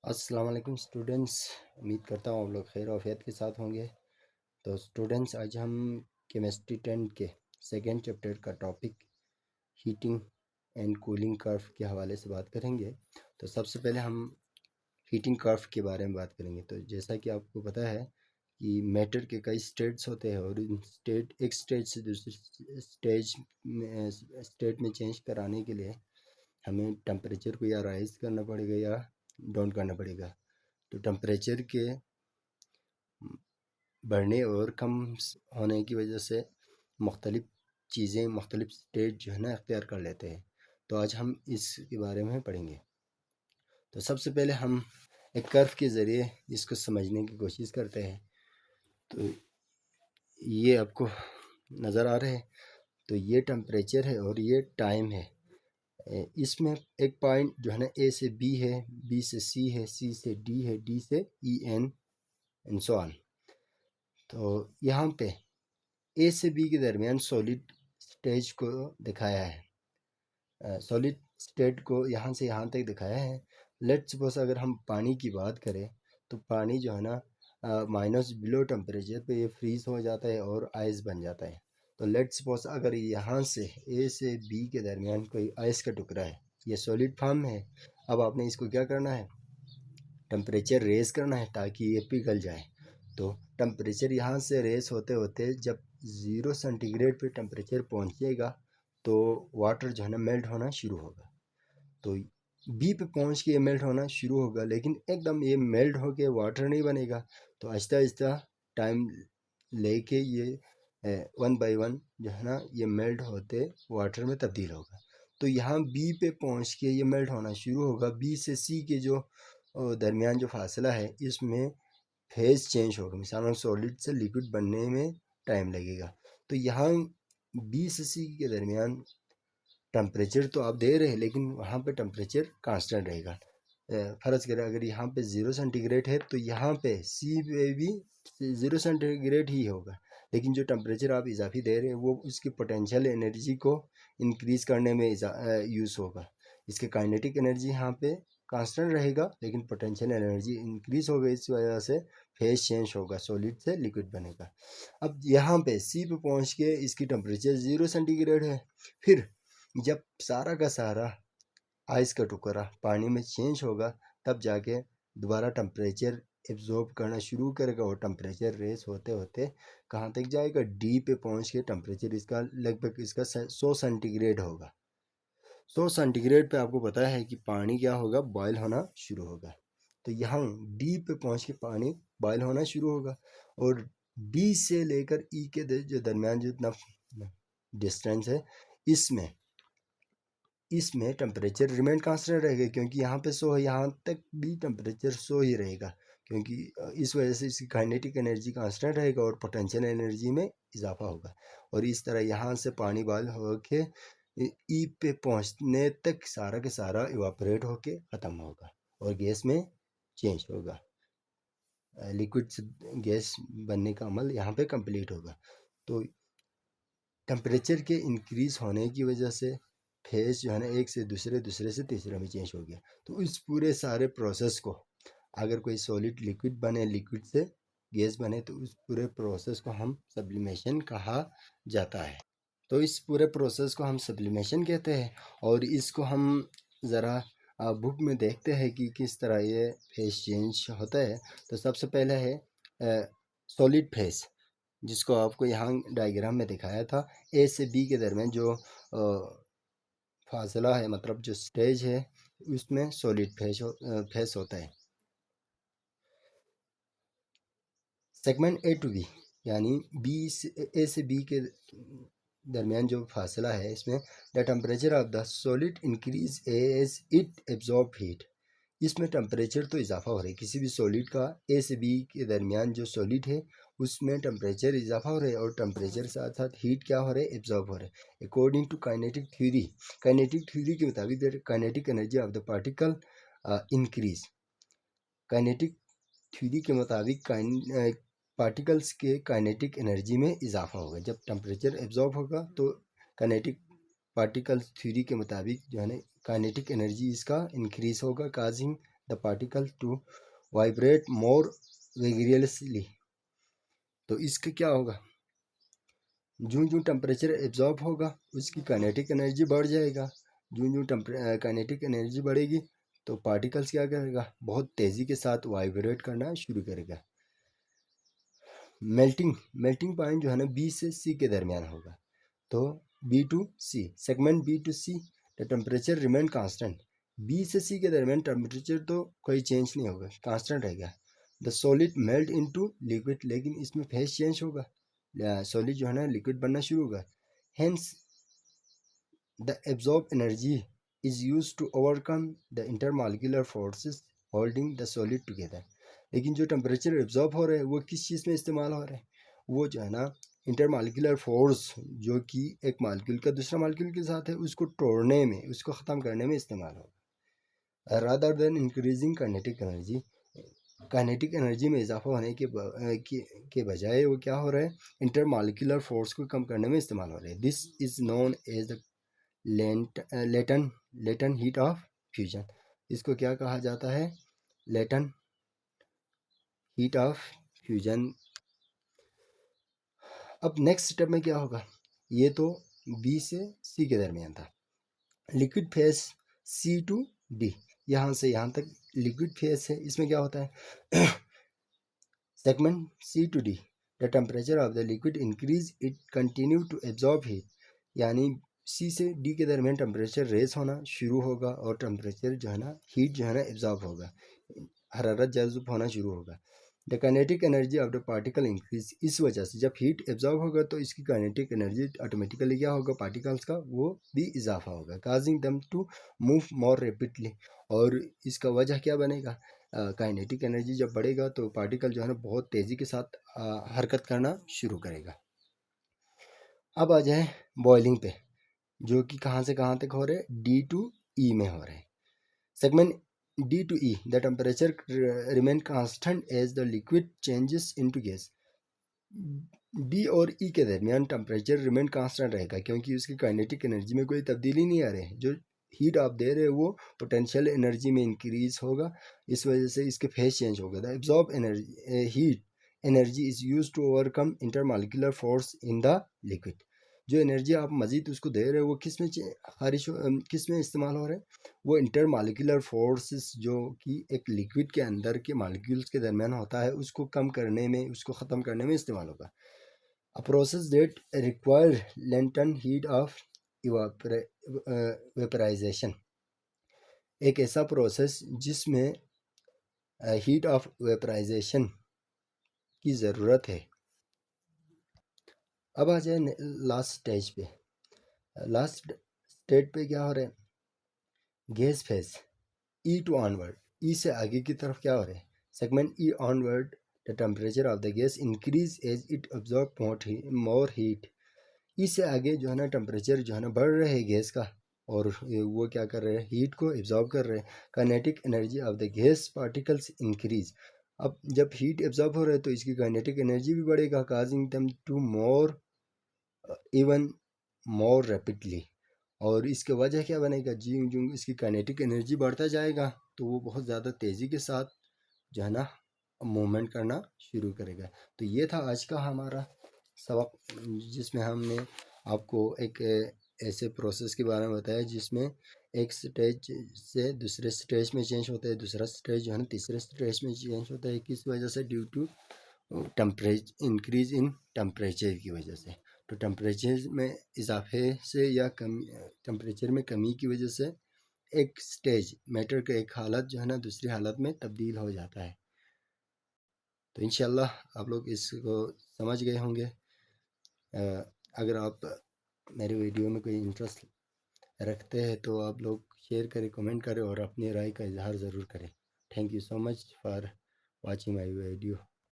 अस्सलाम वालेकुम स्टूडेंट्स। उम्मीद करता हूँ आप लोग खैर आफियत के साथ होंगे। तो स्टूडेंट्स, आज हम केमिस्ट्री 10 के सेकेंड चैप्टर का topic heating and cooling curve के हवाले से बात करेंगे। तो सबसे पहले हम हीटिंग कर्व के बारे में बात करेंगे। तो जैसा कि आपको पता है कि मैटर के कई स्टेट्स होते हैं और इन स्टेट एक स्टेज से दूसरे स्टेट में चेंज कराने के लिए हमें टेम्परेचर को या राइज करना पड़ेगा या डाउन करना पड़ेगा। तो टेम्परेचर के बढ़ने और कम होने की वजह से मुख्तलिफ़ चीज़ें मुख्तलिफ़ स्टेट जो है ना अख्तियार कर लेते हैं। तो आज हम इसके बारे में पढ़ेंगे। तो सबसे पहले हम एक कर्व के ज़रिए इसको समझने की कोशिश करते हैं। तो ये आपको नज़र आ रहा है। तो ये टेम्परेचर है और ये टाइम है। इसमें एक पॉइंट जो है ना ए से बी है, बी से सी है, सी से डी है, डी से ई एंड सो ऑन। तो यहाँ पे ए से बी के दरमियान सॉलिड स्टेज को दिखाया है, सॉलिड स्टेट को यहाँ से यहाँ तक दिखाया है। लेट्स सपोज अगर हम पानी की बात करें तो पानी जो है ना माइनस बिलो टेम्परेचर पे ये फ्रीज हो जाता है और आइस बन जाता है। तो लेट्स सपोज अगर यहाँ से ए से बी के दरमियान कोई आइस का टुकड़ा है, ये सॉलिड फॉर्म है। अब आपने इसको क्या करना है, टेम्परेचर रेस करना है ताकि ये पिघल जाए। तो टेम्परेचर यहाँ से रेस होते होते जब 0 सेंटीग्रेड पे टेम्परेचर पहुँचेगा तो वाटर जो है ना मेल्ट होना शुरू होगा। तो बी पे पहुँच के ये मेल्ट होना शुरू होगा, लेकिन एकदम ये मेल्ट होके वाटर नहीं बनेगा। तो आहिस्ता आहिस्ता टाइम लेके ये वन बाय वन जो है ना ये मेल्ट होते वाटर में तब्दील होगा। तो यहाँ बी पे पहुँच के ये मेल्ट होना शुरू होगा। बी से सी के जो दरमियान जो फासला है इसमें फेज चेंज होगा। मिसाल सॉलिड से लिक्विड बनने में टाइम लगेगा। तो यहाँ बी से सी के दरमियान टेम्परेचर तो आप दे रहे हैं लेकिन वहाँ पे टेम्परेचर कांस्टेंट रहेगा। फ़र्ज़ करें अगर यहाँ पे 0 सेंटीग्रेड है तो यहाँ पे सी पे भी 0 सेंटीग्रेड ही होगा, लेकिन जो टेम्परेचर आप इजाफी दे रहे हैं वो उसकी पोटेंशियल एनर्जी को इंक्रीज़ करने में यूज़ होगा। इसके काइनेटिक एनर्जी यहाँ पे कांस्टेंट रहेगा लेकिन पोटेंशियल एनर्जी इंक्रीज़ होगा। इस वजह से फेज चेंज होगा, सॉलिड से लिक्विड बनेगा। अब यहाँ पे सी पे पहुँच के इसकी टेम्परेचर 0 सेंटीग्रेड है। फिर जब सारा का सारा आइस का टुकड़ा पानी में चेंज होगा तब जाके दोबारा टेम्परेचर एब्जॉर्ब करना शुरू करेगा और टेम्परेचर रेस होते होते कहाँ तक जाएगा, डी पे पहुँच के टेम्परेचर इसका लगभग इसका 100 सेंटीग्रेड होगा। 100 सेंटीग्रेड पे आपको पता है कि पानी क्या होगा, बॉयल होना शुरू होगा। तो यहाँ डी पे पहुँच के पानी बॉयल होना शुरू होगा और डी से लेकर ई के जो दरमियान जितना डिस्टेंस है इसमें टेम्परेचर रिमेन कांस्टेंट रहेगा, क्योंकि यहाँ पे 100 है, यहाँ तक भी टेम्परेचर 100 ही रहेगा, क्योंकि इस वजह से इसकी काइनेटिक एनर्जी कांस्टेंट रहेगा और पोटेंशियल एनर्जी में इजाफा होगा। और इस तरह यहाँ से पानी बॉयल होके ई पे पहुँचने तक सारा के सारा इवापोरेट होके ख़त्म होगा और गैस में चेंज होगा। लिक्विड से गैस बनने का अमल यहाँ पे कंप्लीट होगा। तो टेम्परेचर के इंक्रीज़ होने की वजह से फेज जो है ना एक से दूसरे, दूसरे से तीसरे में चेंज हो गया। तो इस पूरे सारे प्रोसेस को अगर कोई सॉलिड लिक्विड बने, लिक्विड से गैस बने, तो उस पूरे प्रोसेस को हम सब्लिमेशन कहा जाता है। तो इस पूरे प्रोसेस को हम सब्लिमेशन कहते हैं और इसको हम ज़रा बुक में देखते हैं कि किस तरह ये फेज चेंज होता है। तो सबसे पहले है सॉलिड फेज, जिसको आपको यहाँ डायग्राम में दिखाया था। ए से बी के दरमियान जो फासला है, मतलब जो स्टेज है, उसमें सॉलिड फेस होता है। सेगमेंट ए टू बी यानी ए से बी के दरमियान जो फासला है इसमें the temperature of the solid increase as it absorb heat. इसमें टेम्परेचर तो इजाफा हो रहा है किसी भी सॉलिड का। ए से बी के दरमियान जो सॉलिड है उसमें टेम्परेचर इजाफा हो रहा है और टेम्परेचर के साथ साथ हीट क्या हो रहा है, एब्जॉर्ब हो रहा है। अकॉर्डिंग टू काइनेटिक थ्योरी के मुताबिक kinetic energy of the particle increase. Kinetic theory के मुताबिक पार्टिकल्स के काइनेटिक एनर्जी में इजाफा होगा। जब टेम्परेचर एब्जॉर्ब होगा तो काइनेटिक पार्टिकल्स थ्योरी के मुताबिक जो है ना काइनेटिक एनर्जी इसका इंक्रीज होगा, causing the particle to vibrate more vigorously. तो इसका क्या होगा, जो जो टेम्परेचर एब्जॉर्ब होगा उसकी काइनेटिक एनर्जी बढ़ जाएगा। जो जो काइनेटिक एनर्जी बढ़ेगी तो पार्टिकल्स क्या करेगा, बहुत तेज़ी के साथ वाइब्रेट करना शुरू करेगा। मेल्टिंग पॉइंट जो है ना बी से सी के दरमियान होगा। तो B to C, segment B to C the temperature remain constant. B से सी के दरमियान टेम्परेचर तो कोई चेंज नहीं होगा, कांस्टेंट रहेगा। The solid melt into liquid, लेकिन इसमें फेज चेंज होगा, सॉलिड जो है ना लिक्विड बनना शुरू होगा। Hence the absorb energy is use to overcome the intermolecular forces holding the solid together. लेकिन जो टेम्परेचर एब्जॉर्ब हो रहा है वो किस चीज़ में इस्तेमाल हो रहा है, वो जो है ना इंटरमॉलिक्यूलर फोर्स, जो कि एक मालिक्यूल का दूसरा मालिक्यूल के साथ है, उसको तोड़ने में, उसको ख़त्म करने में इस्तेमाल होगा। Rather than increasing kinetic energy, kinetic energy में इजाफा होने के बजाय वो क्या हो रहा है, इंटरमॉलिक्यूलर फोर्स को कम करने में इस्तेमाल हो रहा है। This is known as the latent heat of fusion. इसको क्या कहा जाता है, लेटन हीट ऑफ फ्यूजन। अब नेक्स्ट स्टेप में क्या होगा, ये तो बी से सी के दरमियान था। Liquid phase C to D, यहाँ से यहाँ तक लिक्विड फेस है, इसमें क्या होता है segment C to D the temperature of the liquid increase it continue to absorb heat. यानी सी से डी के दरमियान टेम्परेचर रेस होना शुरू होगा और टेम्परेचर जो है ना, हीट जो है ना एब्जॉर्ब होगा, हरारत जज़्ब होना शुरू होगा। The kinetic energy of the particle increase, इस वजह से जब हीट एब्जॉर्ब होगा तो इसकी काइनेटिक एनर्जी ऑटोमेटिकली क्या होगा, पार्टिकल्स का वो भी इजाफा होगा, causing them to move more rapidly. और इसका वजह क्या बनेगा, काइनेटिक एनर्जी जब बढ़ेगा तो पार्टिकल जो है ना बहुत तेज़ी के साथ हरकत करना शुरू करेगा। अब आ जाए बॉइलिंग पे, जो कि कहाँ से कहाँ तक हो रहे हैं, डी टू ई में हो रहे हैं। Segment D to E the temperature remain constant as the liquid changes into gas. D और ई के दरमियान टेम्परेचर रिमेन कांस्टेंट रहेगा, क्योंकि उसकी काइनेटिक एनर्जी में कोई तब्दीली नहीं आ रही है। जो हीट आप दे रहे हो वो पोटेंशियल एनर्जी में इंक्रीज होगा, इस वजह से इसके फेज चेंज होगा। The absorb energy heat energy is use to overcome intermolecular force in the liquid. जो एनर्जी आप मजीद उसको दे रहे हो वो किस में खारिज किस में इस्तेमाल हो रहा है, वो इंटरमॉलिक्यूलर फोर्सेस जो कि एक लिक्विड के अंदर के मॉलिक्यूल्स के दरमियान होता है, उसको कम करने में, उसको ख़त्म करने में इस्तेमाल होगा। A process that require latent heat of vaporization, एक ऐसा प्रोसेस जिसमें हीट ऑफ वेपराइजेशन की ज़रूरत है। अब आ जाए लास्ट स्टेज पे। लास्ट स्टेज पे क्या हो रहा है, gas phase E to onward, E से आगे की तरफ क्या हो रहा है, segment E onward the temperature of the gas increase as it absorb more heat. इससे आगे जो है ना टेम्परेचर जो है ना बढ़ रहे है गैस का, और वो क्या कर रहे हैं, हीट को एब्जॉर्ब कर रहे हैं। Kinetic energy of the gas particles increase. अब जब हीट एब्जॉर्ब हो रहा है तो इसकी काइनेटिक एनर्जी भी बढ़ेगा, causing them to more even more rapidly. और इसके वजह क्या बनेगा, जी जो इसकी काइनेटिक एनर्जी बढ़ता जाएगा तो वो बहुत ज़्यादा तेज़ी के साथ जो है ना मूवमेंट करना शुरू करेगा। तो ये था आज का हमारा सबक, जिसमें हमने आपको एक ऐसे प्रोसेस के बारे में बताया जिसमें एक स्टेज से दूसरे स्टेज में चेंज होता है, दूसरा स्टेज जो है ना तीसरे स्टेज में चेंज होता है, किस वजह से, due to temperature increase in temperature की वजह से। तो टेम्परेचर में इजाफे से या कमी, टेम्परेचर में कमी की वजह से एक स्टेज मैटर का एक हालत जो है ना दूसरी हालत में तब्दील हो जाता है। तो इंशाल्लाह आप लोग इसको समझ गए होंगे। अगर आप मेरे वीडियो में कोई इंटरेस्ट रखते हैं तो आप लोग शेयर करें, कमेंट करें और अपनी राय का इजहार ज़रूर करें। Thank you so much for watching my video.